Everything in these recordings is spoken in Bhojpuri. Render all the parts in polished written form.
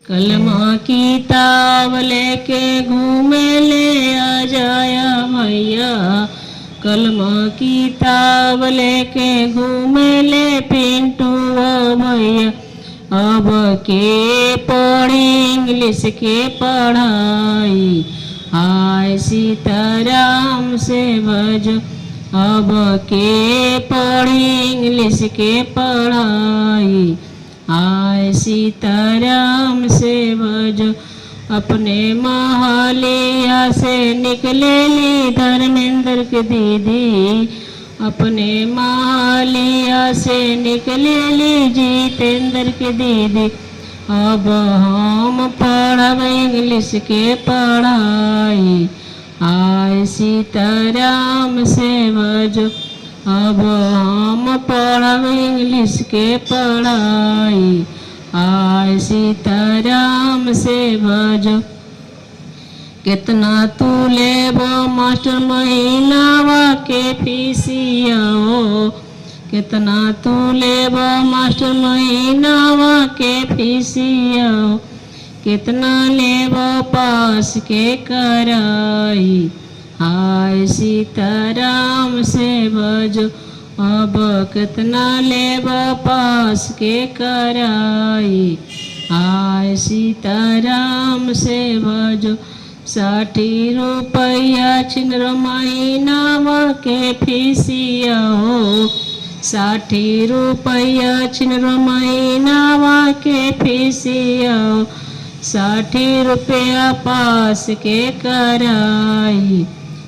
कलमा किताब लेके घूमे ले आ जाया भैया, कलमा किताब लेके घूमे ले पिंटू भैया। अब के पढ़ी इंग्लिश के पढ़ाई, हाय सीताराम से भजो। अब के पढ़ी इंग्लिश के पढ़ाई, हाय सीताराम से भजो। अपने महलिया से निकलेली धर्मेंद्र की दीदी, अपने महलिया से निकलेली जितेंद्र की दीदी। अब हम पढ़ब इंग्लिश के पढ़ाई, हाय सीताराम से भजो। अब हम पढ़ब इंग्लिश के पढ़ाई, हाय सीताराम से भजो। कितना तू लेबो मास्टर महीनावा के फीसिया हो, कितना तू लेबो मास्टर महीनावा के फीसिया हो। कितना लेबो पास के कराई, हाय सीताराम से भजो। अब कितना लेबो पास के कराई, हाय सीताराम से भजो। 60 रुपया छिनरो महीनावा के फीसिया हो, 60 रुपया छिनरो महीनावा के फीसिया हो। 60 रुपया पास के कराई,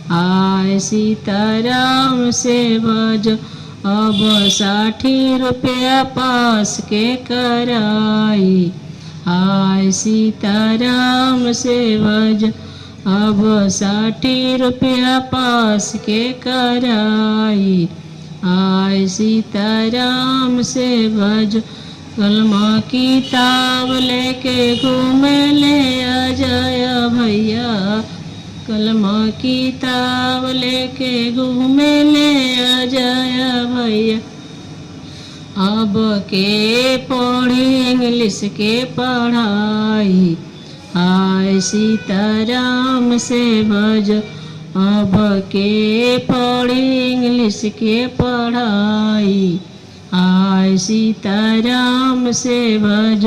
हाय सीताराम से भजो। अब 60 रुपया पास के कराई, हाय सीताराम से भजो। अब 60 रुपया पास के कराई, हाय सीताराम से भजो। कलमा किताब लेके घूमे ले आ जाया भैया, कलमा किताब लेके घूमे ले आ जाया भैया। अब के पढ़ी इंग्लिश के पढ़ाई, हाय सीताराम से भजो। अब के पढ़ी इंग्लिश के पढ़ाई, हाय सीताराम से भजो।